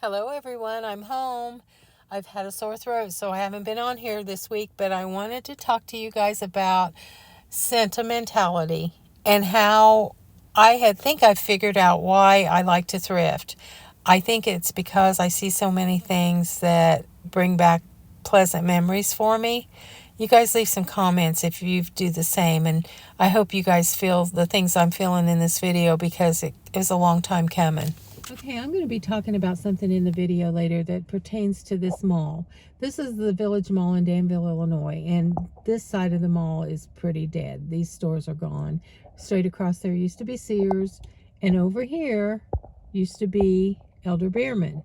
Hello everyone, I'm home. I've had a sore throat, so I haven't been on here this week, but I wanted to talk to you guys about sentimentality and how think I've figured out why I like to thrift. I think it's because I see so many things that bring back pleasant memories for me. You guys leave some comments if you do the same, and I hope you guys feel the things I'm feeling in this video because it was a long time coming. Okay, I'm going to be talking about something in the video later that pertains to this mall. This is the Village Mall in Danville, Illinois, and this side of the mall is pretty dead. These stores are gone. Straight across there used to be Sears, and over here used to be Elder Beerman.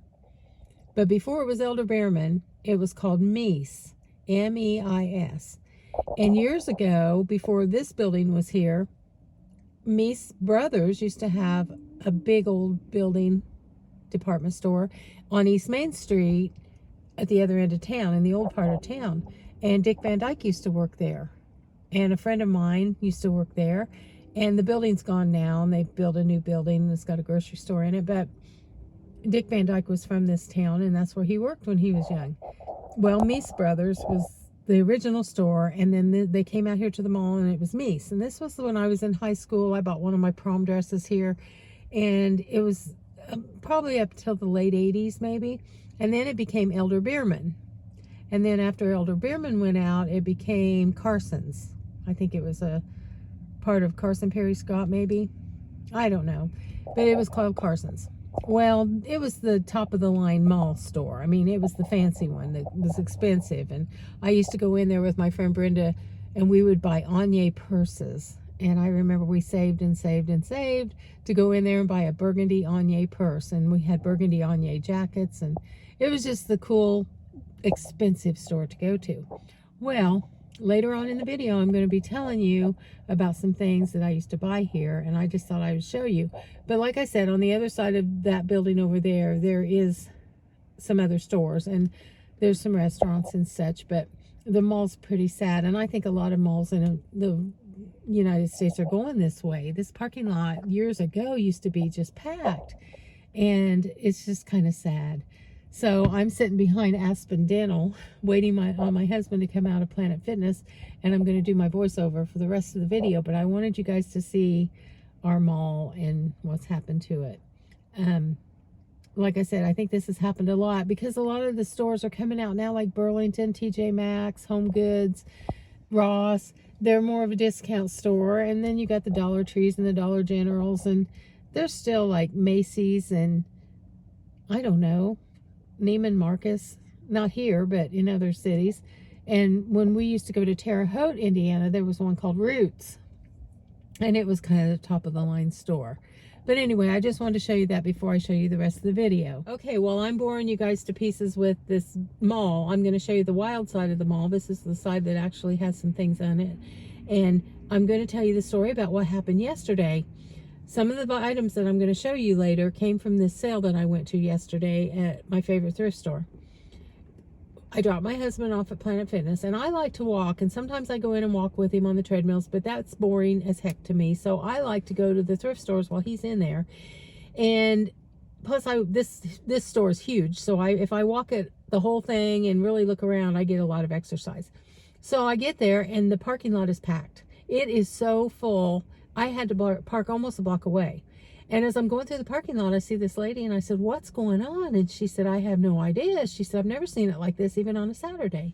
But before it was Elder Beerman, it was called Meis, M-E-I-S. And years ago, before this building was here, Meis Brothers used to have a big old building department store on East Main Street at the other end of town, in the old part of town. And Dick Van Dyke used to work there. And a friend of mine used to work there. And the building's gone now, and they've built a new building that's got a grocery store in it. But Dick Van Dyke was from this town, and that's where he worked when he was young. Well, Meis Brothers was the original store, and then they came out here to the mall, and it was Meis. And this was when I was in high school. I bought one of my prom dresses here, and it was probably up till the late 80s maybe. And then it became Elder Beerman. And then after Elder Beerman went out, it became Carson's. I think it was a part of Carson Perry Scott maybe. I don't know. But it was called Carson's. Well, it was the top of the line mall store. I mean, it was the fancy one that was expensive. And I used to go in there with my friend Brenda, and we would buy Anye purses. And I remember we saved and saved and saved to go in there and buy a burgundy Anye purse. And we had burgundy Anye jackets. And it was just the cool, expensive store to go to. Well, later on in the video, I'm going to be telling you about some things that I used to buy here, and I just thought I would show you. But like I said, on the other side of that building over there, there is some other stores, and there's some restaurants and such, but the mall's pretty sad, and I think a lot of malls in the United States are going this way. This parking lot years ago used to be just packed, and it's just kind of sad. So I'm sitting behind Aspen Dental, waiting on my husband to come out of Planet Fitness, and I'm going to do my voiceover for the rest of the video. But I wanted you guys to see our mall and what's happened to it. Like I said, I think this has happened a lot because a lot of the stores are coming out now, like Burlington, TJ Maxx, Home Goods, Ross. They're more of a discount store, and then you got the Dollar Trees and the Dollar Generals, and there's still like Macy's and I don't know, Neiman Marcus, not here, but in other cities. And when we used to go to Terre Haute, Indiana, there was one called Roots, and it was kind of the top of the line store. But anyway, I just wanted to show you that before I show you the rest of the video. Okay, well, I'm boring you guys to pieces with this mall. I'm going to show you the wild side of the mall. This is the side that actually has some things on it. And I'm going to tell you the story about what happened yesterday. Some of the items that I'm going to show you later came from this sale that I went to yesterday at my favorite thrift store. I dropped my husband off at Planet Fitness, and I like to walk, and sometimes I go in and walk with him on the treadmills, but that's boring as heck to me. So I like to go to the thrift stores while he's in there. And plus, this store is huge, so if I walk at the whole thing and really look around, I get a lot of exercise. So I get there, and the parking lot is packed. It is so full. I had to park almost a block away. And as I'm going through the parking lot, I see this lady, and I said, "What's going on?" And she said, "I have no idea." She said, "I've never seen it like this, even on a Saturday."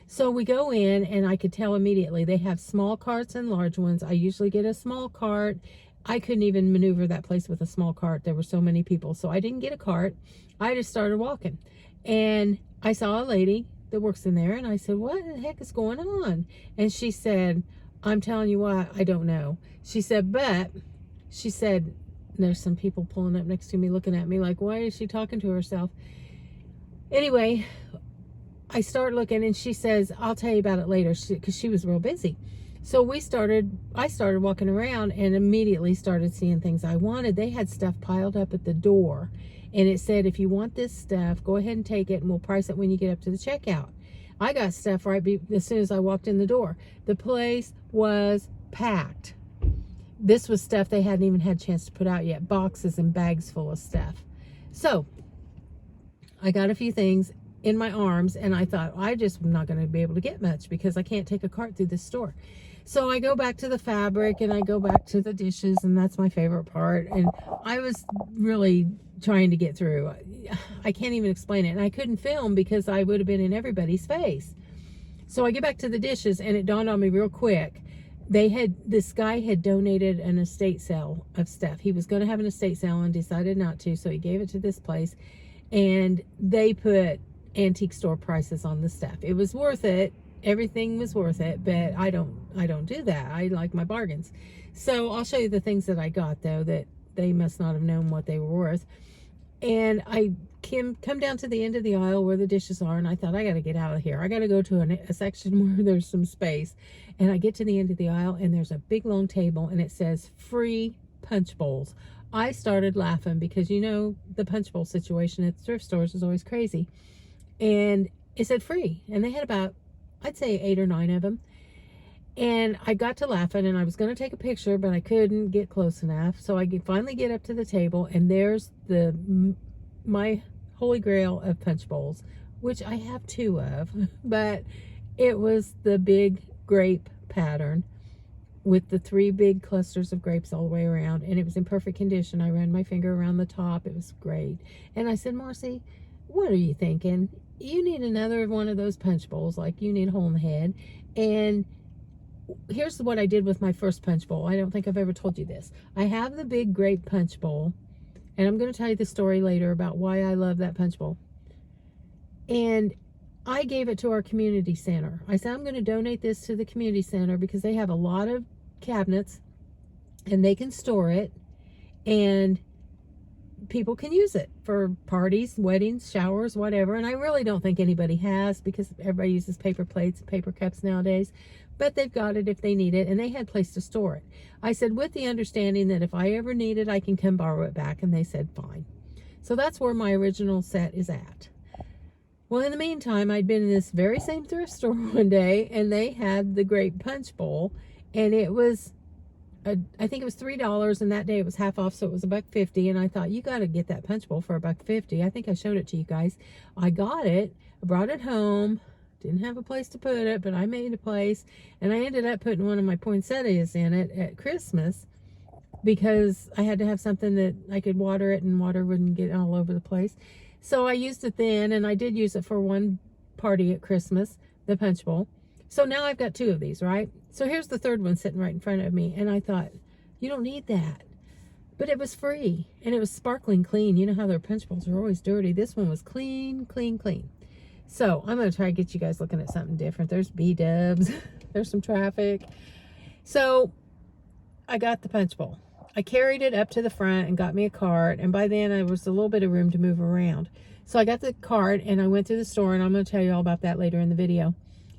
So we go in, and I could tell immediately. They have small carts and large ones. I usually get a small cart. I couldn't even maneuver that place with a small cart. There were so many people. So I didn't get a cart. I just started walking. And I saw a lady that works in there, and I said, "What the heck is going on?" And she said, "I'm telling you what, I don't know." She said, there's some people pulling up next to me looking at me like, why is she talking to herself? Anyway, I start looking, and she says, "I'll tell you about it later," because she was real busy. So I started walking around and immediately started seeing things I wanted. They had stuff piled up at the door, and it said, "If you want this stuff, go ahead and take it, and we'll price it when you get up to the checkout." I got stuff as soon as I walked in the door. The place was packed. This was stuff they hadn't even had a chance to put out yet. Boxes and bags full of stuff. So I got a few things in my arms, and I thought I just am not going to be able to get much because I can't take a cart through this store. So I go back to the fabric and I go back to the dishes, and that's my favorite part. And I was really trying to get through. I can't even explain it. And I couldn't film because I would have been in everybody's face. So I get back to the dishes, and it dawned on me real quick. This guy had donated an estate sale of stuff. He was going to have an estate sale and decided not to, so he gave it to this place. And they put antique store prices on the stuff. It was worth it. Everything was worth it, but I don't do that. I like my bargains. So I'll show you the things that I got, though, that they must not have known what they were worth. And I come down to the end of the aisle where the dishes are, and I thought, I got to get out of here. I got to go to a section where there's some space. And I get to the end of the aisle, and there's a big long table, and it says free punch bowls. I started laughing because, you know, the punch bowl situation at thrift stores is always crazy. And it said free. And they had about, I'd say 8 or 9 of them. And I got to laughing, and I was going to take a picture, but I couldn't get close enough. So I finally get up to the table, and there's my holy grail of punch bowls, which I have 2 of. But it was the big grape pattern with the 3 big clusters of grapes all the way around, and it was in perfect condition. I ran my finger around the top. It was great. And I said, Marcy, what are you thinking? You need another one of those punch bowls, like you need a hole in the head. And here's what I did with my first punch bowl. I don't think I've ever told you this. I have the big grape punch bowl, and I'm going to tell you the story later about why I love that punch bowl. And I gave it to our community center. I said, I'm going to donate this to the community center because they have a lot of cabinets and they can store it, and people can use it for parties, weddings, showers, whatever. And I really don't think anybody has, because everybody uses paper plates and paper cups nowadays, but they've got it if they need it, and they had a place to store it. I said, with the understanding that if I ever need it, I can come borrow it back. And they said, fine. So that's where my original set is at. Well, in the meantime, I'd been in this very same thrift store one day, and they had the grape punch bowl, and it was, I think it was $3, and that day it was half off, so it was $1.50. And I thought, you got to get that punch bowl for $1.50. I think I showed it to you guys. I got it, I brought it home, didn't have a place to put it, but I made a place, and I ended up putting one of my poinsettias in it at Christmas because I had to have something that I could water it, and water wouldn't get all over the place. So I used it then, and I did use it for one party at Christmas, the punch bowl. So now I've got 2 of these, right? So here's the 3rd one sitting right in front of me, and I thought, you don't need that. But it was free, and it was sparkling clean. You know how their punch bowls are always dirty. This one was clean, clean, clean. So I'm going to try to get you guys looking at something different. There's B-dubs. There's some traffic. So I got the punch bowl. I carried it up to the front and got me a cart, and by then there was a little bit of room to move around. So I got the cart, and I went through the store, and I'm going to tell you all about that later in the video.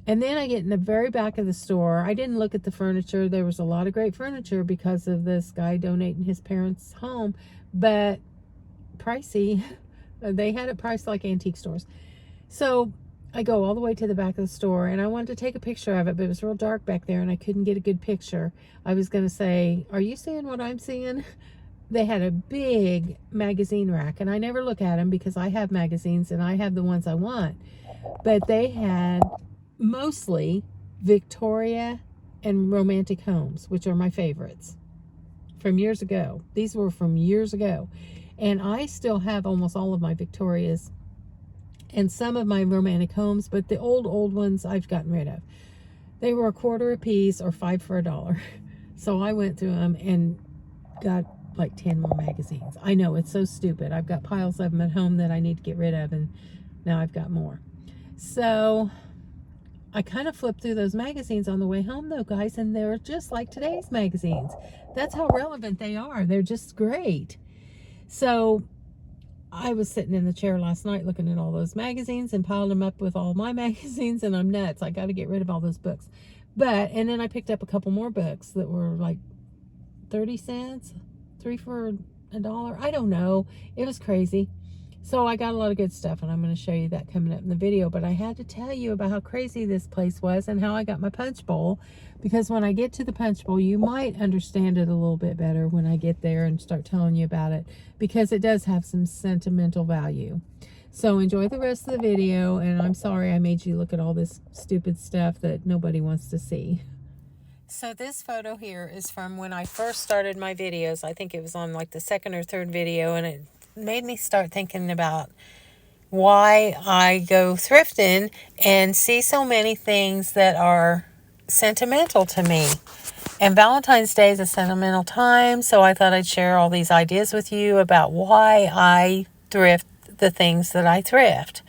And then I get in the very back of the store. I didn't look at the furniture. There was a lot of great furniture because of this guy donating his parents' home, but pricey. They had it priced like antique stores. So I go all the way to the back of the store, and I wanted to take a picture of it, but it was real dark back there, and I couldn't get a good picture. I was going to say, are you seeing what I'm seeing? They had a big magazine rack, and I never look at them because I have magazines, and I have the ones I want. But they had mostly Victoria and romantic homes, which are my favorites from years ago. These were from years ago. And I still have almost all of my Victorias and some of my romantic homes, but the old ones I've gotten rid of. They were $0.25 a piece or 5 for $1. So I went through them and got like 10 more magazines. I know, it's so stupid. I've got piles of them at home that I need to get rid of, and now I've got more. So I kind of flipped through those magazines on the way home, though, guys, and they're just like today's magazines. That's how relevant they are. They're just great. So I was sitting in the chair last night looking at all those magazines and piled them up with all my magazines, and I'm nuts. I got to get rid of all those books. And then I picked up a couple more books that were like 30 cents, 3 for $1. I don't know. It was crazy. So I got a lot of good stuff, and I'm going to show you that coming up in the video. But I had to tell you about how crazy this place was and how I got my punch bowl, because when I get to the punch bowl, you might understand it a little bit better when I get there and start telling you about it, because it does have some sentimental value. So enjoy the rest of the video, and I'm sorry I made you look at all this stupid stuff that nobody wants to see. So this photo here is from when I first started my videos. I think it was on like the second or third video, and it made me start thinking about why I go thrifting and see so many things that are sentimental to me. And Valentine's Day is a sentimental time, so I thought I'd share all these ideas with you about why I thrift the things that I thrift.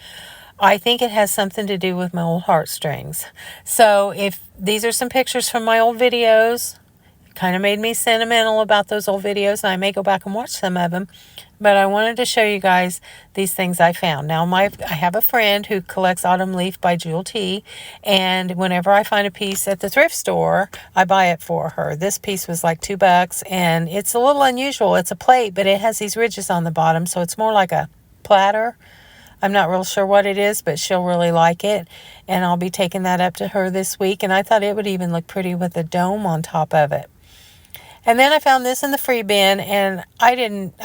I think it has something to do with my old heartstrings. So if these are some pictures from my old videos, it kind of made me sentimental about those old videos, and I may go back and watch some of them. But I wanted to show you guys these things I found. Now, I have a friend who collects Autumn Leaf by Jewel T, and whenever I find a piece at the thrift store, I buy it for her. This piece was like $2, and it's a little unusual. It's a plate, but it has these ridges on the bottom, so it's more like a platter. I'm not real sure what it is, but she'll really like it, and I'll be taking that up to her this week, and I thought it would even look pretty with a dome on top of it. And then I found this in the free bin, and I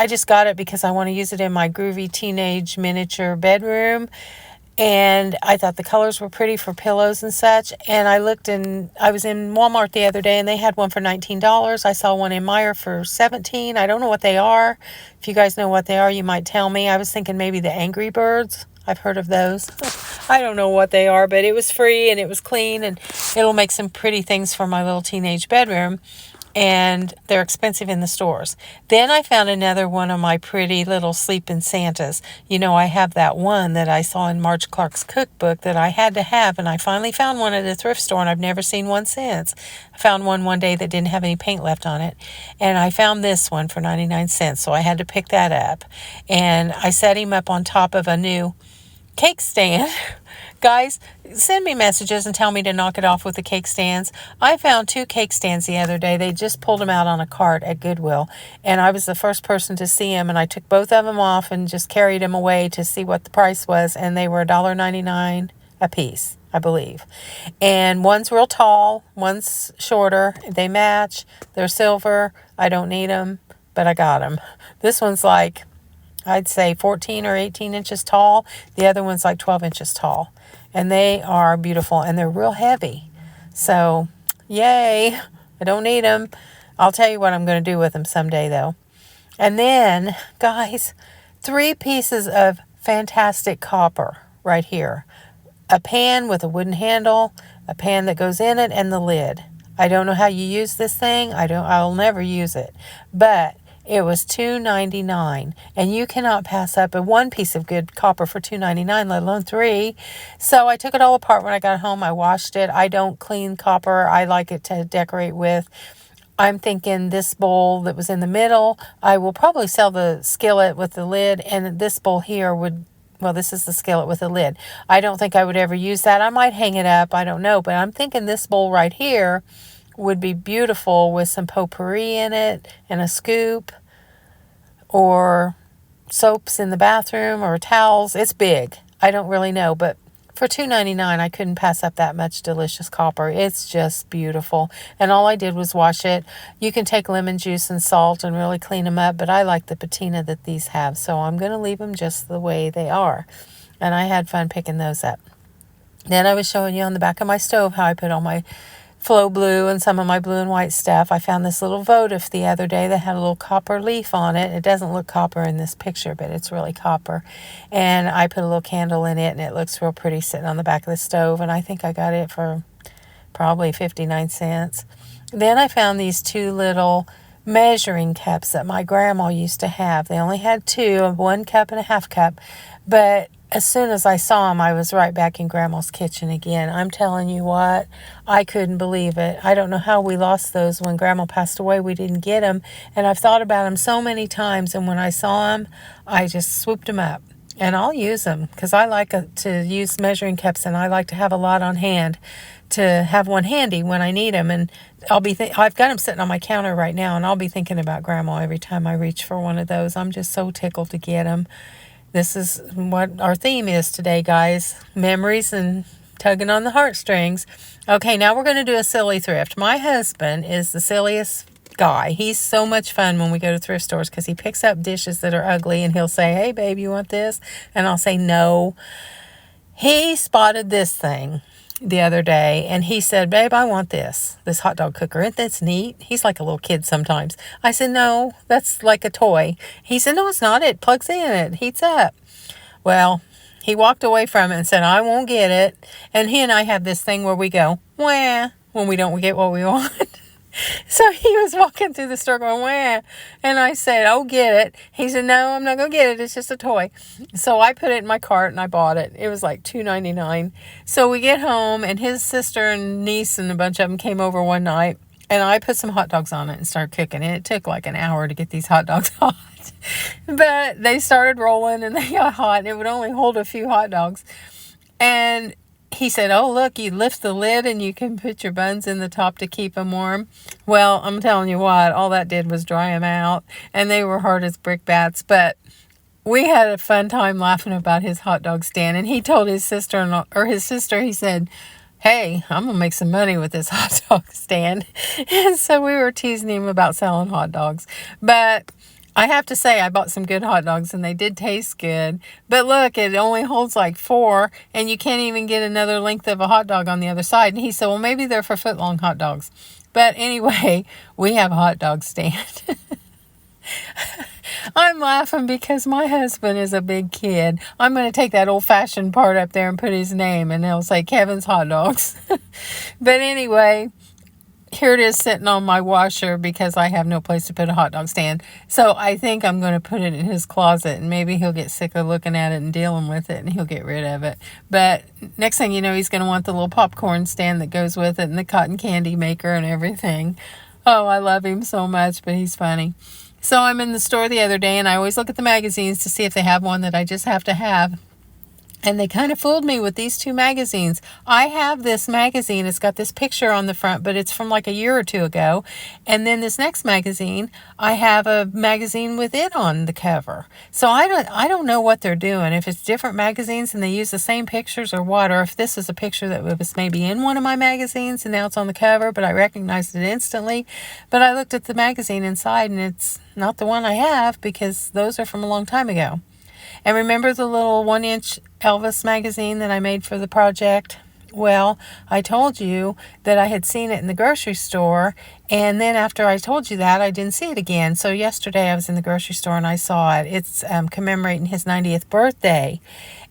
just got it because I want to use it in my groovy teenage miniature bedroom. And I thought the colors were pretty for pillows and such. And I was in Walmart the other day, and they had one for $19. I saw one in Meijer for $17. I don't know what they are. If you guys know what they are, you might tell me. I was thinking maybe the Angry Birds. I've heard of those. I don't know what they are, but it was free and it was clean, and it'll make some pretty things for my little teenage bedroom. And they're expensive in the stores. Then I found another one of my pretty little sleeping Santas. You know, I have that one that I saw in Marge Clark's cookbook that I had to have, and I finally found one at a thrift store, and I've never seen one since. I found one day that didn't have any paint left on it, and I found this one for 99 cents, so I had to pick that up. And I set him up on top of a new cake stand. Guys, send me messages and tell me to knock it off with the cake stands. I found 2 cake stands the other day. They just pulled them out on a cart at Goodwill, and I was the first person to see them, and I took both of them off and just carried them away to see what the price was, and they were $1.99 a piece, I believe. And one's real tall, one's shorter. They match. They're silver. I don't need them, but I got them. This one's like, I'd say 14 or 18 inches tall. The other one's like 12 inches tall. And they are beautiful, and they're real heavy. So, yay. I don't need them. I'll tell you what I'm going to do with them someday, though. And then, guys, 3 pieces of fantastic copper right here. A pan with a wooden handle, a pan that goes in it, and the lid. I don't know how you use this thing. I'll never use it. But it was $2.99, and you cannot pass up one piece of good copper for $2.99, let alone 3. So I took it all apart when I got home. I washed it. I don't clean copper. I like it to decorate with. I'm thinking this bowl that was in the middle, I will probably sell the skillet with the lid, and this bowl here this is the skillet with the lid. I don't think I would ever use that. I might hang it up. I don't know, but I'm thinking this bowl right here would be beautiful with some potpourri in it and a scoop, or soaps in the bathroom, or towels. It's big. I don't really know, but for $2.99 I couldn't pass up that much delicious copper. It's just beautiful, and all I did was wash it. You can take lemon juice and salt and really clean them up, but I like the patina that these have, so I'm going to leave them just the way they are. And I had fun picking those up. Then I was showing you on the back of my stove how I put all my Flow Blue and some of my blue and white stuff. I found this little votive the other day that had a little copper leaf on it. It doesn't look copper in this picture, but it's really copper. And I put a little candle in it, and it looks real pretty sitting on the back of the stove. And I think I got it for probably 59 cents. Then I found these 2 little measuring cups that my grandma used to have. They only had 2, 1 cup and a half cup. But as soon as I saw them, I was right back in Grandma's kitchen again. I'm telling you what, I couldn't believe it. I don't know how we lost those. When Grandma passed away, we didn't get them. And I've thought about them so many times, and when I saw them, I just swooped them up. And I'll use them because I like to use measuring cups, and I like to have a lot on hand to have one handy when I need them. And I've got them sitting on my counter right now, and I'll be thinking about Grandma every time I reach for one of those. I'm just so tickled to get them. This is what our theme is today, guys. Memories and tugging on the heartstrings. Okay, now we're going to do a silly thrift. My husband is the silliest guy. He's so much fun when we go to thrift stores because he picks up dishes that are ugly and he'll say, "Hey, babe, you want this?" And I'll say, "No." He spotted this thing the other day and he said, "Babe, I want this hot dog cooker. Isn't that neat?" He's like a little kid sometimes. I said, "No, that's like a toy." He said, "No, it's not. It plugs in. It heats up." Well, he walked away from it and said, "I won't get it." And he and I have this thing where we go, "Wah," when we don't get what we want. So he was walking through the store going, "Wah." And I said, "Oh, get it." He said, "No, I'm not going to get it. It's just a toy." So I put it in my cart and I bought it. It was like $2.99. So we get home and his sister and niece and a bunch of them came over one night and I put some hot dogs on it and started cooking. And it took like an hour to get these hot dogs hot. But they started rolling and they got hot and it would only hold a few hot dogs. And he said, "Oh, look, you lift the lid and you can put your buns in the top to keep them warm." Well, I'm telling you what, all that did was dry them out and they were hard as brick bats. But we had a fun time laughing about his hot dog stand. And he told his sister, he said, "Hey, I'm going to make some money with this hot dog stand." And so we were teasing him about selling hot dogs. But I have to say, I bought some good hot dogs and they did taste good. But look, it only holds like 4 and you can't even get another length of a hot dog on the other side. And he said, "Well, maybe they're for foot-long hot dogs." But anyway, we have a hot dog stand. I'm laughing because my husband is a big kid. I'm going to take that old-fashioned part up there and put his name and it'll say Kevin's Hot Dogs. But anyway, here it is sitting on my washer because I have no place to put a hot dog stand. So I think I'm going to put it in his closet and maybe he'll get sick of looking at it and dealing with it and he'll get rid of it. But next thing you know, he's going to want the little popcorn stand that goes with it and the cotton candy maker and everything. Oh, I love him so much, but he's funny. So I'm in the store the other day and I always look at the magazines to see if they have one that I just have to have. And they kind of fooled me with these 2 magazines. I have this magazine. It's got this picture on the front, but it's from like a year or 2 ago. And then this next magazine, I have a magazine with it on the cover. So I don't know what they're doing. If it's different magazines and they use the same pictures or what, or if this is a picture that was maybe in one of my magazines and now it's on the cover, but I recognized it instantly. But I looked at the magazine inside and it's not the one I have because those are from a long time ago. And remember the little 1-inch Elvis magazine that I made for the project? Well, I told you that I had seen it in the grocery store, and then after I told you that, I didn't see it again. So yesterday I was in the grocery store and I saw it. It's commemorating his 90th birthday,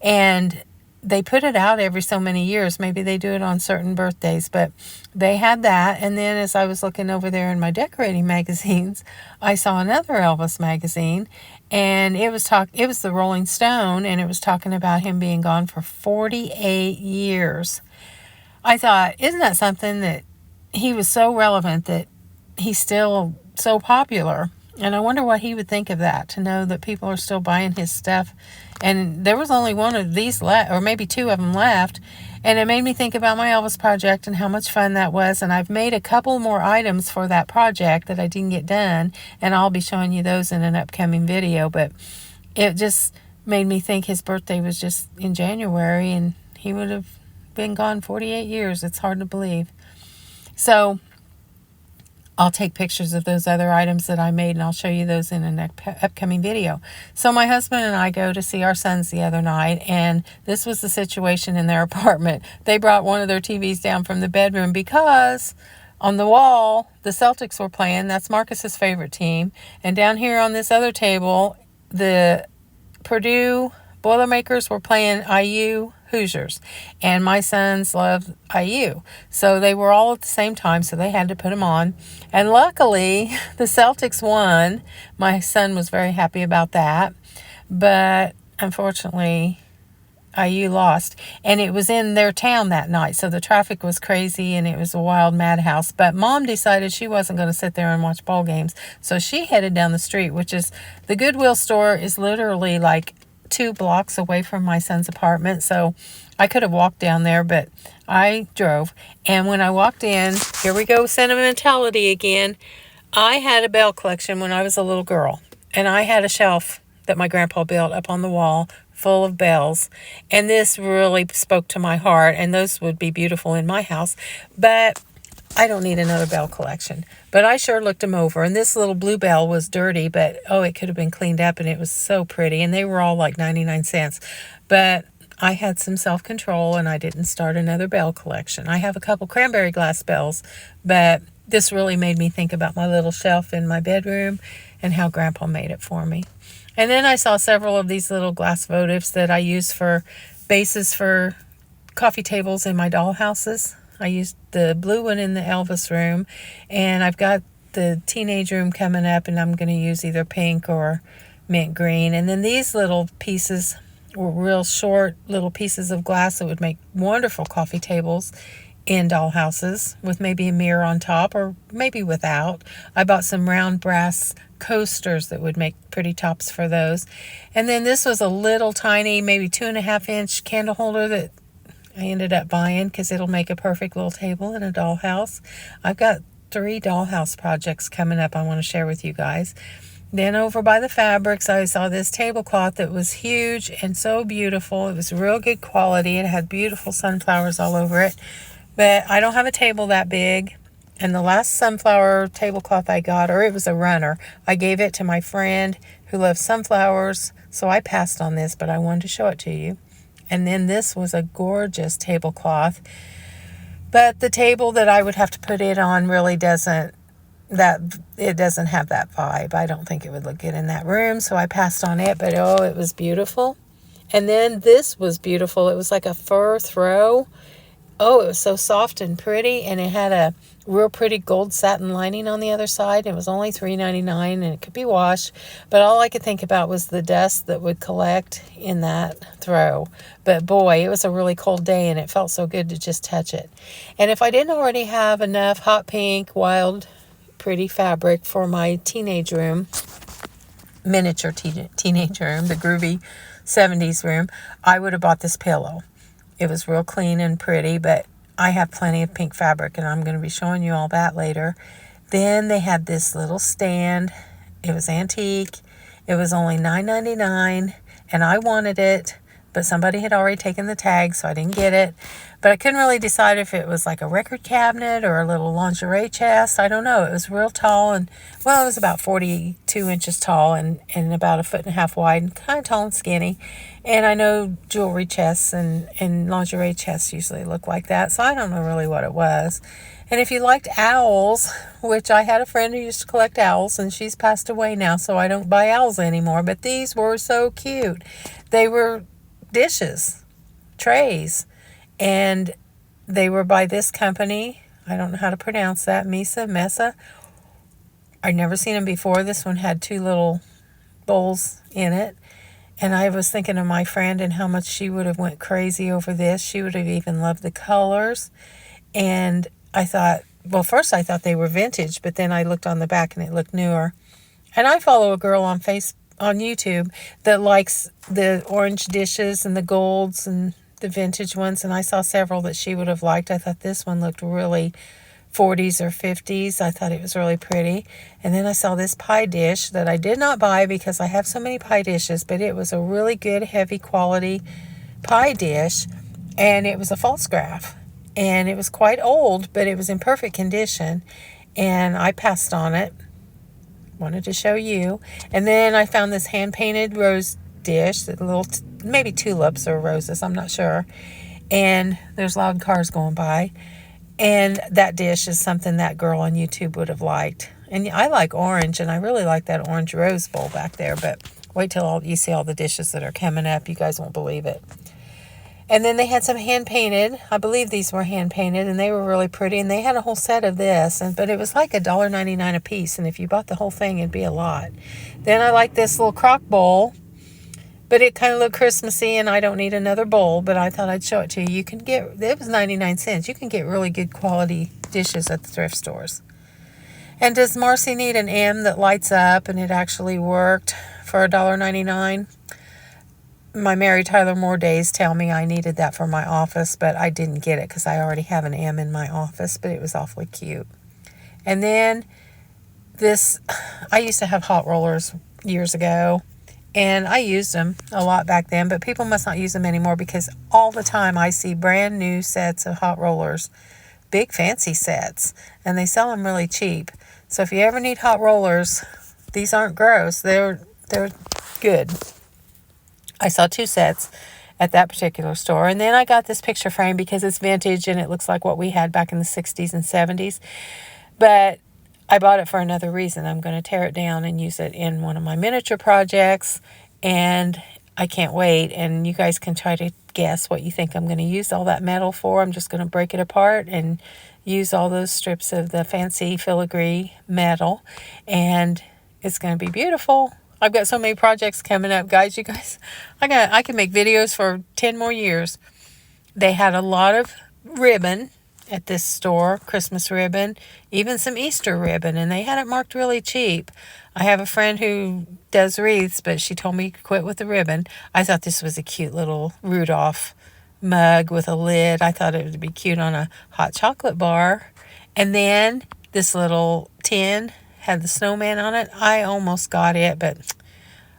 and they put it out every so many years. Maybe they do it on certain birthdays, but they had that. And then as I was looking over there in my decorating magazines, I saw another Elvis magazine, and it was the Rolling Stone, and it was talking about him being gone for 48 years. I thought, isn't that something that he was so relevant that he's still so popular? And I wonder what he would think of that, to know that people are still buying his stuff. And there was only one of these left, or maybe 2 of them left. And it made me think about my Elvis project and how much fun that was. And I've made a couple more items for that project that I didn't get done. And I'll be showing you those in an upcoming video. But it just made me think his birthday was just in January and he would have been gone 48 years. It's hard to believe. So I'll take pictures of those other items that I made and I'll show you those in an upcoming video. So my husband and I go to see our sons the other night, and this was the situation in their apartment. They brought one of their TVs down from the bedroom because on the wall, the Celtics were playing. That's Marcus's favorite team. And down here on this other table, the Purdue Boilermakers were playing IU Hoosiers, and my sons love IU, so they were all at the same time, so they had to put them on. And luckily the Celtics won. My son was very happy about that, but unfortunately IU lost, and it was in their town that night, so the traffic was crazy and it was a wild madhouse. But Mom decided she wasn't going to sit there and watch ball games, so she headed down the street, which is, the Goodwill store is literally like 2 blocks away from my son's apartment, so I could have walked down there, but I drove. And when I walked in, here we go, sentimentality again. I had a bell collection when I was a little girl, and I had a shelf that my grandpa built up on the wall full of bells, and this really spoke to my heart, and those would be beautiful in my house. But I don't need another bell collection. But I sure looked them over. And this little blue bell was dirty, but oh, it could have been cleaned up and it was so pretty. And they were all like 99 cents. But I had some self-control and I didn't start another bell collection. I have a couple cranberry glass bells, but this really made me think about my little shelf in my bedroom and how Grandpa made it for me. And then I saw several of these little glass votives that I use for bases for coffee tables in my doll houses. I used the blue one in the Elvis room, and I've got the teenage room coming up, and I'm going to use either pink or mint green. And then these little pieces were real short little pieces of glass that would make wonderful coffee tables in doll houses with maybe a mirror on top or maybe without. I bought some round brass coasters that would make pretty tops for those. And then this was a little tiny, maybe 2.5-inch candle holder that I ended up buying because it'll make a perfect little table in a dollhouse. I've got 3 dollhouse projects coming up I want to share with you guys. Then over by the fabrics, I saw this tablecloth that was huge and so beautiful. It was real good quality. It had beautiful sunflowers all over it. But I don't have a table that big. And the last sunflower tablecloth I got, or it was a runner, I gave it to my friend who loves sunflowers. So I passed on this, but I wanted to show it to you. And then this was a gorgeous tablecloth. But the table that I would have to put it on really doesn't have that vibe. I don't think it would look good in that room. So I passed on it, but oh, it was beautiful. And then this was beautiful. It was like a fur throw. Oh, it was so soft and pretty, and it had a real pretty gold satin lining on the other side. It was only $3.99, and it could be washed, but all I could think about was the dust that would collect in that throw. But boy, it was a really cold day, and it felt so good to just touch it. And if I didn't already have enough hot pink, wild, pretty fabric for my teenage room, miniature teenage room, the groovy 70s room, I would have bought this pillow. It was real clean and pretty, but I have plenty of pink fabric, and I'm going to be showing you all that later. Then they had this little stand. It was antique. It was only $9.99, and I wanted it, but somebody had already taken the tag, so I didn't get it. But I couldn't really decide if it was like a record cabinet or a little lingerie chest. I don't know. It was real tall, and, well, it was about 42 inches tall and about 1.5 feet wide, and kind of tall and skinny. And I know jewelry chests and lingerie chests usually look like that, so I don't know really what it was. And if you liked owls, which I had a friend who used to collect owls, and she's passed away now, so I don't buy owls anymore, but these were so cute. They were dishes, trays, and they were by this company. I don't know how to pronounce that, Mesa. I'd never seen them before. This one had 2 little bowls in it. And I was thinking of my friend and how much she would have went crazy over this. She would have even loved the colors. And I thought, well, first I thought they were vintage, but then I looked on the back and it looked newer. And I follow a girl on YouTube that likes the orange dishes and the golds and the vintage ones. And I saw several that she would have liked. I thought this one looked really 40s or 50s. I thought it was really pretty. And then I saw this pie dish that I did not buy because I have so many pie dishes, but it was a really good, heavy quality pie dish, and it was a false graph. And it was quite old, but it was in perfect condition, and I passed on it. Wanted to show you. And then I found this hand-painted rose dish, that little, maybe tulips or roses, I'm not sure. And there's loud cars going by. And that dish is something that girl on YouTube would have liked. And I like orange, and I really like that orange rose bowl back there. But wait till you see all the dishes that are coming up. You guys won't believe it. And then they had some hand-painted. I believe these were hand-painted, and they were really pretty. And they had a whole set of this, but it was like $1.99 a piece. And if you bought the whole thing, it'd be a lot. Then I like this little crock bowl. But it kind of looked Christmassy, and I don't need another bowl, but I thought I'd show it to you. It was 99 cents. You can get really good quality dishes at the thrift stores. And does Marcy need an M that lights up and it actually worked for $1.99? My Mary Tyler Moore days tell me I needed that for my office, but I didn't get it because I already have an M in my office, but it was awfully cute. And then I used to have hot rollers years ago. And I used them a lot back then, but people must not use them anymore because all the time I see brand new sets of hot rollers big fancy sets, and they sell them really cheap. So if you ever need hot rollers, these aren't gross. They're good. I saw 2 sets at that particular store. And then I got this picture frame because it's vintage and it looks like what we had back in the 60s and 70s. But I bought it for another reason. I'm going to tear it down and use it in one of my miniature projects. And I can't wait. And you guys can try to guess what you think I'm going to use all that metal for. I'm just going to break it apart and use all those strips of the fancy filigree metal. And it's going to be beautiful. I've got so many projects coming up, guys. You guys, I can make videos for 10 more years. They had a lot of ribbon at this store, Christmas ribbon, even some Easter ribbon, and they had it marked really cheap. I have a friend who does wreaths, but she told me to quit with the ribbon. I thought this was a cute little Rudolph mug with a lid. I thought it would be cute on a hot chocolate bar. And then this little tin had the snowman on it. I almost got it, but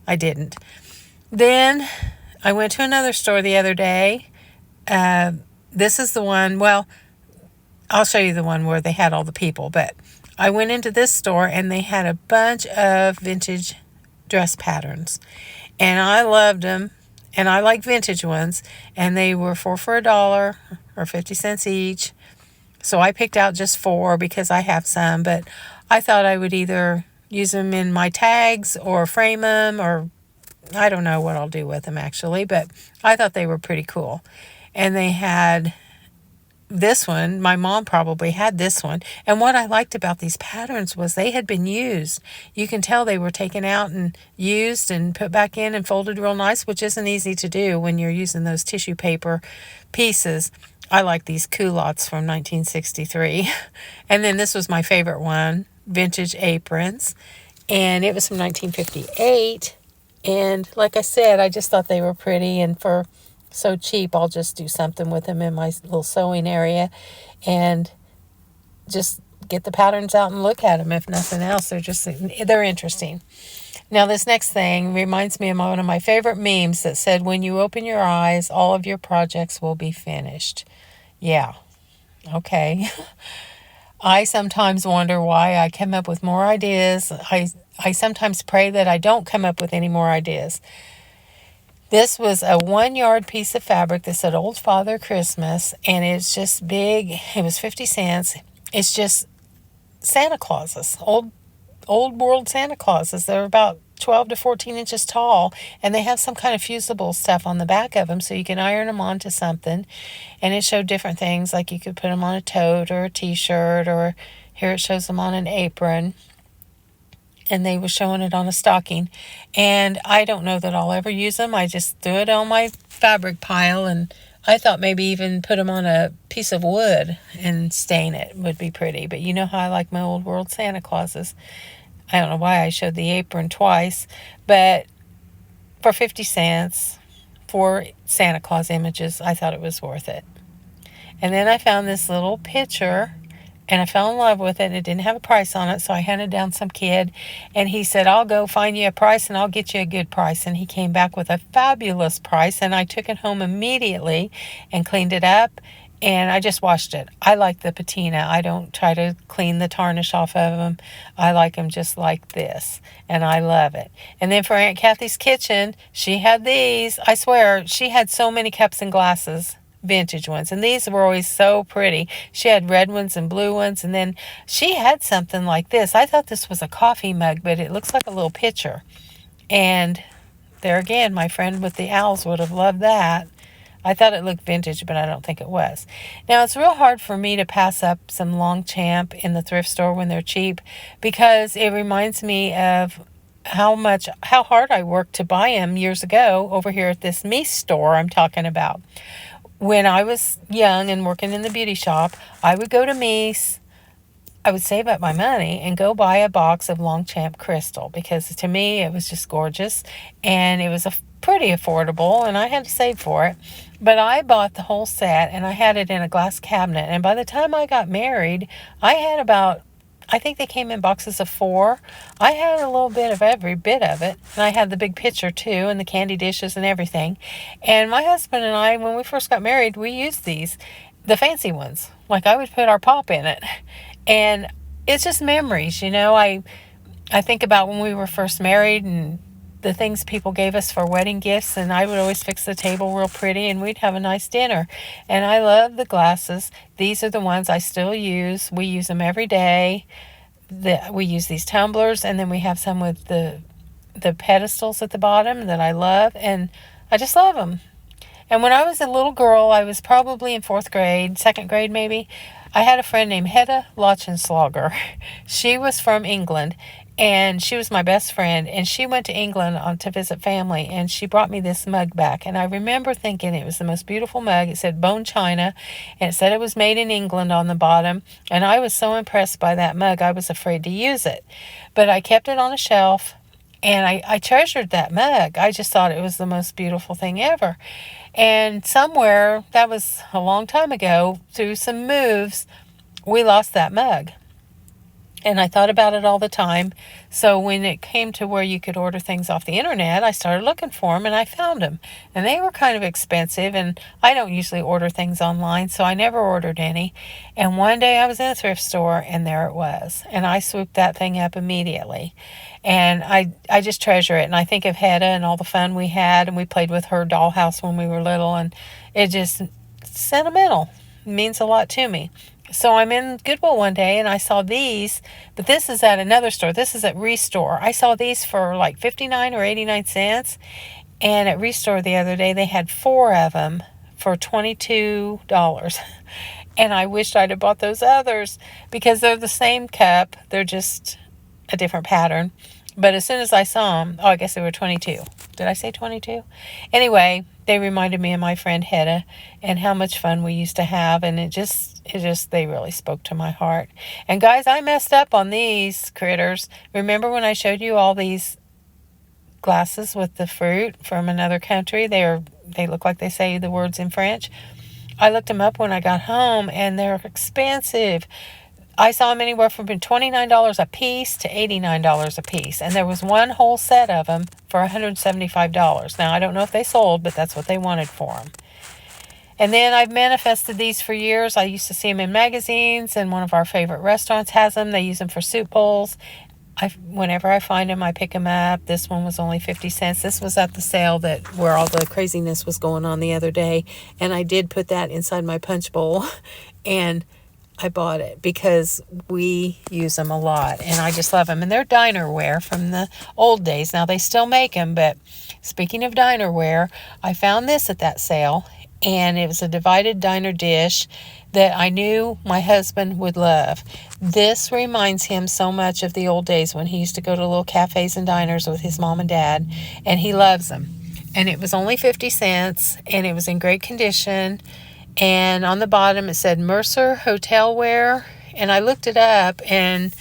I didn't. Then I went to another store the other day. This is the one, well, I'll show you the one where they had all the people, but I went into this store and they had a bunch of vintage dress patterns, and I loved them, and I like vintage ones, and they were 4 for $1 or 50 cents each. So I picked out just 4 because I have some, but I thought I would either use them in my tags or frame them, or I don't know what I'll do with them actually, but I thought they were pretty cool. And they had this one. My mom probably had this one. And what I liked about these patterns was they had been used. You can tell they were taken out and used and put back in and folded real nice, which isn't easy to do when you're using those tissue paper pieces. I like these culottes from 1963. And then this was my favorite one, vintage aprons. And it was from 1958. And like I said, I just thought they were pretty, and for so cheap, I'll just do something with them in my little sewing area and just get the patterns out and look at them. If nothing else, they're interesting. Now, this next thing reminds me of one of my favorite memes that said, when you open your eyes, all of your projects will be finished. Yeah. Okay. I sometimes wonder why I come up with more ideas. I sometimes pray that I don't come up with any more ideas. This was a 1-yard piece of fabric that said Old Father Christmas, and it's just big. It was 50 cents. It's just Santa Clauses, old world Santa Clauses. They're about 12 to 14 inches tall, and they have some kind of fusible stuff on the back of them, so you can iron them onto something. And it showed different things, like you could put them on a tote or a t-shirt, or here it shows them on an apron. And they were showing it on a stocking. And I don't know that I'll ever use them. I just threw it on my fabric pile, and I thought maybe even put them on a piece of wood and stain it would be pretty. But you know how I like my old world Santa Clauses. I don't know why I showed the apron twice, but for 50 cents for Santa Claus images, I thought it was worth it. And then I found this little picture, and I fell in love with it, and it didn't have a price on it, so I hunted down some kid, and he said, I'll go find you a price, and I'll get you a good price. And he came back with a fabulous price, and I took it home immediately and cleaned it up, and I just washed it. I like the patina. I don't try to clean the tarnish off of them. I like them just like this, and I love it. And then for Aunt Kathy's kitchen, she had these. I swear, she had so many cups and glasses, vintage ones, and these were always so pretty. She had red ones and blue ones, and then she had something like this. I thought this was a coffee mug, but it looks like a little pitcher. And there again, my friend with the owls would have loved that. I thought it looked vintage, but I don't think it was. Now, it's real hard for me to pass up some Longchamp in the thrift store when they're cheap, because it reminds me of how hard I worked to buy them years ago over here at this Mies store I'm talking about. When I was young and working in the beauty shop, I would go to Mies. I would save up my money and go buy a box of Longchamp crystal, because to me it was just gorgeous, and it was pretty affordable, and I had to save for it. But I bought the whole set, and I had it in a glass cabinet, and by the time I got married, I had about, I think they came in boxes of 4. I had a little bit of every bit of it. And I had the big pitcher too, and the candy dishes and everything. And my husband and I, when we first got married, we used these. the fancy ones. Like I would put our pop in it. And it's just memories, you know. I think about when we were first married and the things people gave us for wedding gifts, and I would always fix the table real pretty and we'd have a nice dinner. And I love the glasses. These are the ones I still use. We use them every day. We use these tumblers, and then we have some with the pedestals at the bottom that I love, and I just love them. And when I was a little girl, I was probably in fourth grade, second grade maybe, I had a friend named Hedda Lochenslager. She was from England, and she was my best friend, and she went to England to visit family, and she brought me this mug back. And I remember thinking it was the most beautiful mug. It said Bone China, and it said it was made in England on the bottom. And I was so impressed by that mug, I was afraid to use it. But I kept it on a shelf, and I treasured that mug. I just thought it was the most beautiful thing ever. And somewhere, that was a long time ago, through some moves, we lost that mug. And I thought about it all the time. So when it came to where you could order things off the internet, I started looking for them, and I found them. And they were kind of expensive, and I don't usually order things online, so I never ordered any. And one day I was in a thrift store, and there it was. And I swooped that thing up immediately. And I just treasure it. And I think of Hedda and all the fun we had, and we played with her dollhouse when we were little, and it just sentimental. It means a lot to me. So I'm in Goodwill one day, and I saw these, but this is at another store. This is at Restore. I saw these for like 59 or 89 cents. And at Restore the other day, they had 4 of them for $22. And I wished I'd have bought those others because they're the same cup. They're just a different pattern. But as soon as I saw them, I guess they were 22. Did I say 22? Anyway, they reminded me of my friend Hedda and how much fun we used to have. And they really spoke to my heart. And guys, I messed up on these critters. Remember when I showed you all these glasses with the fruit from another country? They look like they say the words in French. I looked them up when I got home, and they're expensive. I saw them anywhere from $29 a piece to $89 a piece. And there was one whole set of them for $175. Now, I don't know if they sold, but that's what they wanted for them. And then I've manifested these for years. I used to see them in magazines, and one of our favorite restaurants has them. They use them for soup bowls. Whenever I find them, I pick them up. This one was only 50 cents. This was at the sale where all the craziness was going on the other day. And I did put that inside my punch bowl, and I bought it because we use them a lot, and I just love them. And they're dinerware from the old days. Now, they still make them, but speaking of dinerware, I found this at that sale, and it was a divided diner dish that I knew my husband would love. This reminds him so much of the old days when he used to go to little cafes and diners with his mom and dad, and he loves them. And it was only 50 cents, and it was in great condition. And on the bottom it said Mercer Hotelware, and I looked it up, and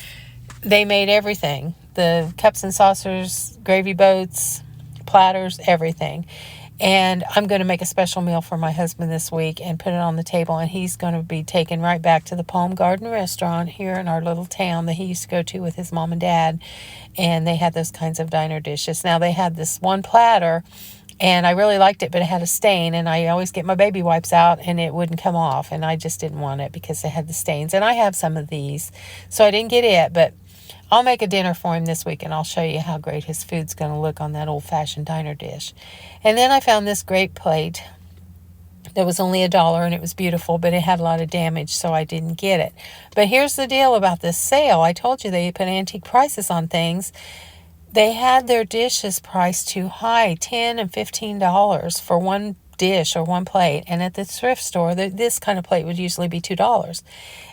they made everything. The cups and saucers, gravy boats, platters, everything. And I'm going to make a special meal for my husband this week and put it on the table, and he's going to be taken right back to the Palm Garden restaurant here in our little town that he used to go to with his mom and dad, and they had those kinds of diner dishes. Now, they had this one platter, and I really liked it, but it had a stain, and I always get my baby wipes out, and it wouldn't come off, and I just didn't want it because it had the stains. And I have some of these, so I didn't get it, but I'll make a dinner for him this week, and I'll show you how great his food's going to look on that old-fashioned diner dish. And then I found this great plate that was only $1, and it was beautiful, but it had a lot of damage, so I didn't get it. But here's the deal about this sale. I told you they put antique prices on things. They had their dishes priced too high, $10 and $15 for one dish or one plate. And at the thrift store, this kind of plate would usually be $2.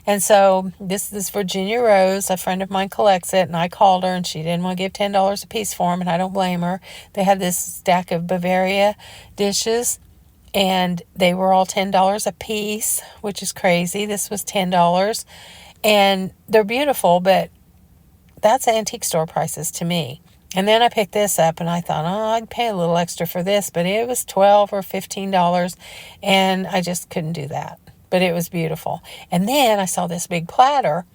And so this is Virginia Rose. A friend of mine collects it, and I called her, and she didn't want to give $10 a piece for them, and I don't blame her. They had this stack of Bavaria dishes, and they were all $10 a piece, which is crazy. This was $10. And they're beautiful, but that's antique store prices to me. And then I picked this up, and I thought, I'd pay a little extra for this, but it was $12 or $15, and I just couldn't do that. But it was beautiful. And then I saw this big platter,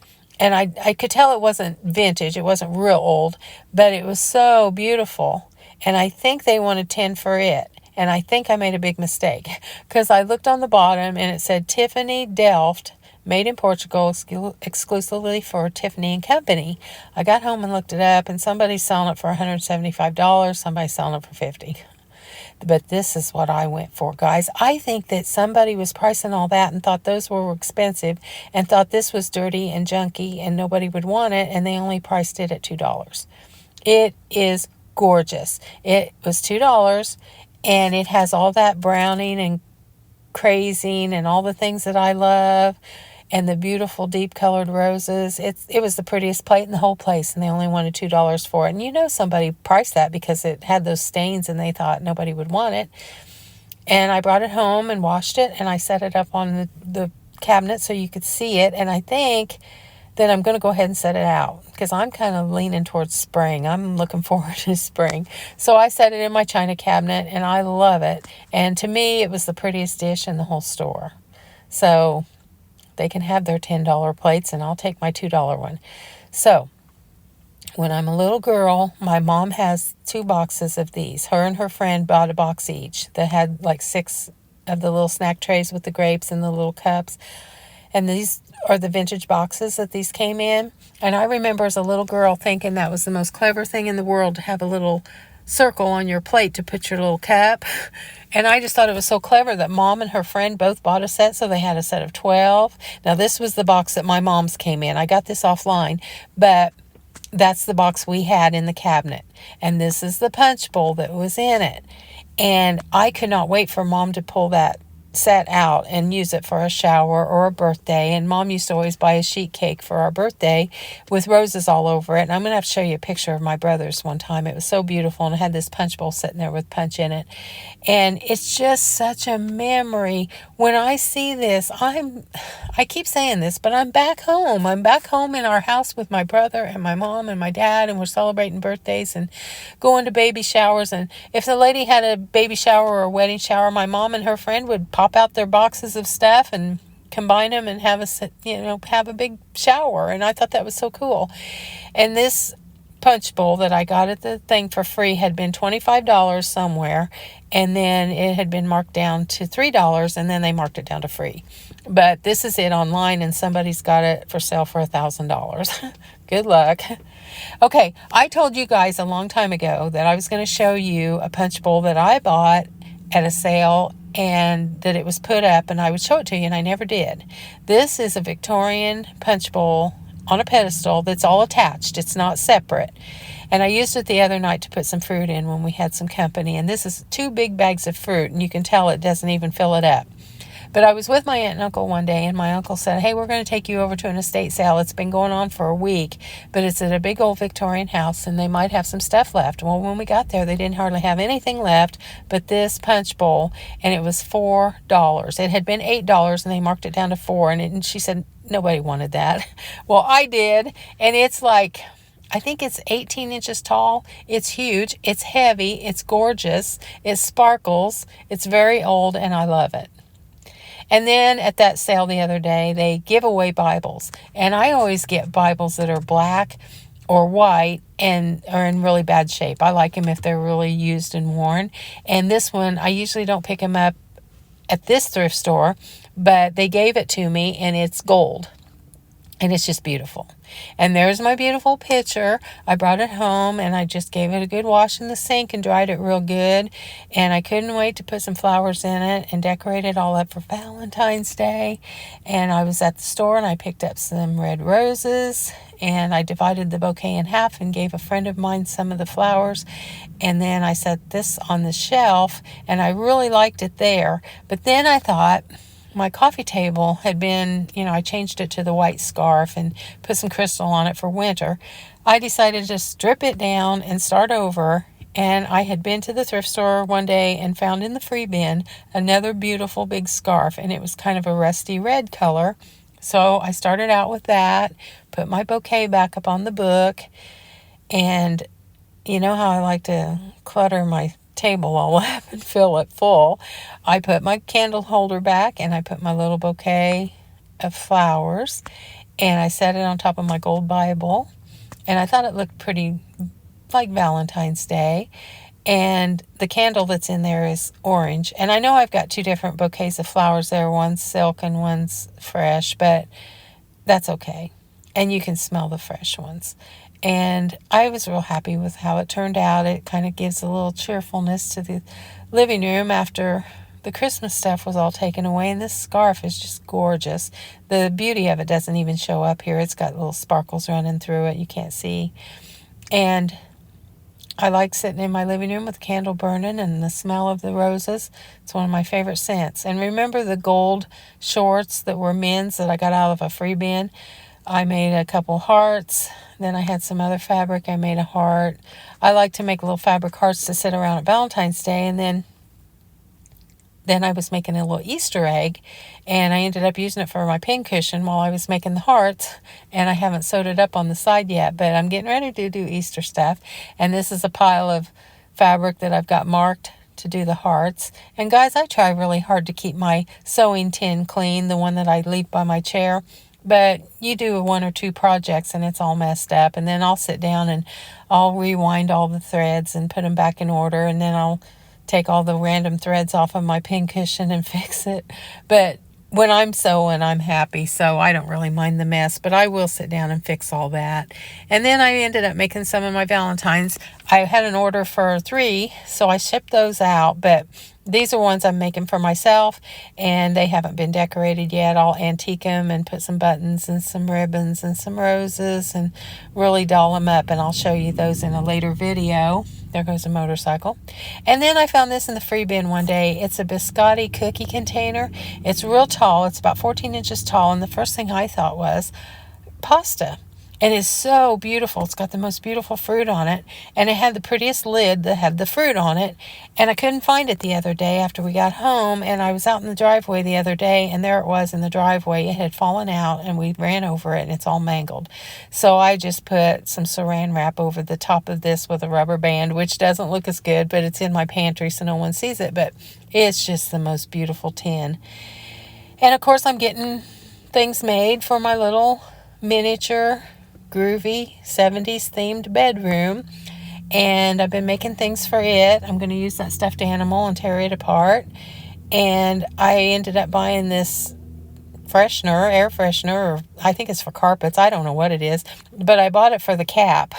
and I could tell it wasn't vintage. It wasn't real old, but it was so beautiful. And I think they wanted $10 for it. And I think I made a big mistake because I looked on the bottom and it said Tiffany Delft, made in Portugal, exclusively for Tiffany and Company. I got home and looked it up, and somebody's selling it for $175. Somebody's selling it for $50. But this is what I went for, guys. I think that somebody was pricing all that and thought those were expensive and thought this was dirty and junky and nobody would want it, and they only priced it at $2. It is gorgeous. It was $2, and it has all that browning and crazing and all the things that I love, and the beautiful deep colored roses. It was the prettiest plate in the whole place, and they only wanted $2 for it. And you know somebody priced that because it had those stains and they thought nobody would want it. And I brought it home and washed it, and I set it up on the cabinet so you could see it. And I think that I'm going to go ahead and set it out because I'm kind of leaning towards spring. I'm looking forward to spring. So I set it in my china cabinet, and I love it. And to me, it was the prettiest dish in the whole store. So they can have their $10 plates, and I'll take my $2 one. So when I'm a little girl, my mom has 2 boxes of these. Her and her friend bought a box each that had like 6 of the little snack trays with the grapes and the little cups. And these are the vintage boxes that these came in. And I remember as a little girl thinking that was the most clever thing in the world to have a little circle on your plate to put your little cup. And I just thought it was so clever that Mom and her friend both bought a set, so they had a set of 12. Now, this was the box that my mom's came in. I got this offline, but that's the box we had in the cabinet. And this is the punch bowl that was in it. And I could not wait for Mom to pull that set out and use it for a shower or a birthday. And Mom used to always buy a sheet cake for our birthday with roses all over it. And I'm going to have to show you a picture of my brother's one time. It was so beautiful, and it had this punch bowl sitting there with punch in it. And it's just such a memory. When I see this, I keep saying this, but I'm back home. I'm back home in our house with my brother and my mom and my dad, and we're celebrating birthdays and going to baby showers. And if the lady had a baby shower or a wedding shower, my mom and her friend would pop out their boxes of stuff and combine them and have a big shower. And I thought that was so cool. And this punch bowl that I got at the thing for free had been $25 somewhere, and then it had been marked down to $3, and then they marked it down to free. But this is it online, and somebody's got it for sale for $1,000. Good luck. Okay, I told you guys a long time ago that I was going to show you a punch bowl that I bought at a sale, and that it was put up, and I would show it to you, and I never did. This is a Victorian punch bowl on a pedestal that's all attached. It's not separate. And I used it the other night to put some fruit in when we had some company. And this is 2 big bags of fruit, and you can tell it doesn't even fill it up. But I was with my aunt and uncle one day, and my uncle said, hey, we're going to take you over to an estate sale. It's been going on for a week, but it's at a big old Victorian house, and they might have some stuff left. Well, when we got there, they didn't hardly have anything left but this punch bowl, and it was $4. It had been $8, and they marked it down to $4, and she said nobody wanted that. Well, I did, and it's like, I think it's 18 inches tall. It's huge. It's heavy. It's gorgeous. It sparkles. It's very old, and I love it. And then at that sale the other day, they give away Bibles. And I always get Bibles that are black or white and are in really bad shape. I like them if they're really used and worn. And this one, I usually don't pick them up at this thrift store, but they gave it to me, and it's gold. And it's just beautiful. And there's my beautiful picture. I brought it home, and I just gave it a good wash in the sink and dried it real good. And I couldn't wait to put some flowers in it and decorate it all up for Valentine's Day. And I was at the store, and I picked up some red roses, and I divided the bouquet in half and gave a friend of mine some of the flowers. And then I set this on the shelf, and I really liked it there. But then I thought, my coffee table had been, I changed it to the white scarf and put some crystal on it for winter. I decided to strip it down and start over. And I had been to the thrift store one day and found in the free bin another beautiful big scarf. And it was kind of a rusty red color. So I started out with that, put my bouquet back up on the book. And you know how I like to clutter my table all up and fill it full. I put my candle holder back, and I put my little bouquet of flowers, and I set it on top of my gold Bible, and I thought it looked pretty like Valentine's Day. And the candle that's in there is orange. And I know I've got 2 different bouquets of flowers there. One's silk and one's fresh, but that's okay. And you can smell the fresh ones. And I was real happy with how it turned out. It kind of gives a little cheerfulness to the living room after the Christmas stuff was all taken away. And this scarf is just gorgeous. The beauty of it doesn't even show up here. It's got little sparkles running through it. You can't see. And I like sitting in my living room with the candle burning and the smell of the roses. It's one of my favorite scents. And remember the gold shorts that were men's that I got out of a free bin? I made a couple hearts. Then I had some other fabric. I made a heart. I like to make little fabric hearts to sit around at Valentine's Day. And then I was making a little Easter egg, and I ended up using it for my pincushion while I was making the hearts, and I haven't sewed it up on the side yet, but I'm getting ready to do Easter stuff. And this is a pile of fabric that I've got marked to do the hearts. And guys, I try really hard to keep my sewing tin clean, the one that I leave by my chair. But you do 1 or 2 projects and it's all messed up, and then I'll sit down and I'll rewind all the threads and put them back in order, and then I'll take all the random threads off of my pincushion and fix it. But when I'm sewing, I'm happy, so I don't really mind the mess, but I will sit down and fix all that. And then I ended up making some of my Valentines. I had an order for 3, so I shipped those out, but these are ones I'm making for myself, and they haven't been decorated yet. I'll antique them and put some buttons and some ribbons and some roses and really doll them up, and I'll show you those in a later video. There goes a motorcycle. And then I found this in the free bin one day. It's a biscotti cookie container. It's real tall. It's about 14 inches tall, and the first thing I thought was pasta. And it's so beautiful. It's got the most beautiful fruit on it. And it had the prettiest lid that had the fruit on it. And I couldn't find it the other day after we got home. And I was out in the driveway the other day, and there it was in the driveway. It had fallen out, and we ran over it, and it's all mangled. So I just put some saran wrap over the top of this with a rubber band, which doesn't look as good, but it's in my pantry so no one sees it. But it's just the most beautiful tin. And of course, I'm getting things made for my little miniature groovy 70s themed bedroom, and I've been making things for it. I'm going to use that stuffed animal and tear it apart. And I ended up buying this air freshener, or I think it's for carpets. I don't know what it is, but I bought it for the cap.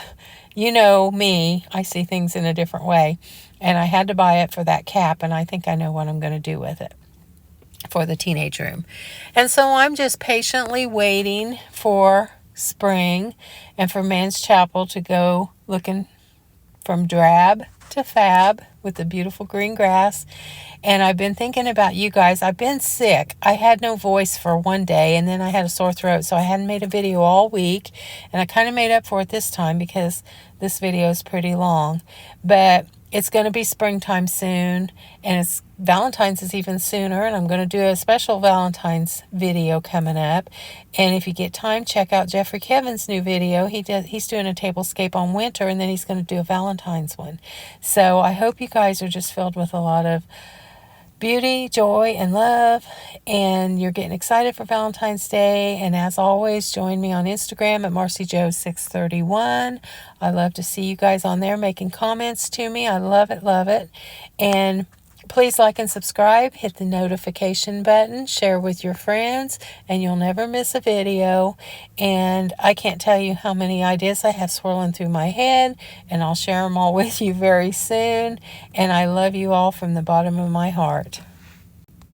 You know me, I see things in a different way, and I had to buy it for that cap, and I think I know what I'm going to do with it for the teenage room. And so I'm just patiently waiting for spring and for Man's Chapel to go looking from drab to fab with the beautiful green grass. And I've been thinking about you guys. I've been sick. I had no voice for one day, and then I had a sore throat, so I hadn't made a video all week, and I kind of made up for it this time because this video is pretty long. But it's going to be springtime soon, and it's Valentine's is even sooner, and I'm going to do a special Valentine's video coming up. And if you get time, check out Jeffrey Kevin's new video. He's doing a tablescape on winter, and then he's going to do a Valentine's one. So I hope you guys are just filled with a lot of beauty, joy, and love, and you're getting excited for Valentine's Day. And as always, join me on Instagram at MarcyJoe631. I love to see you guys on there making comments to me. I love it. And please like and subscribe, hit the notification button, share with your friends, and you'll never miss a video. And I can't tell you how many ideas I have swirling through my head, and I'll share them all with you very soon. And I love you all from the bottom of my heart.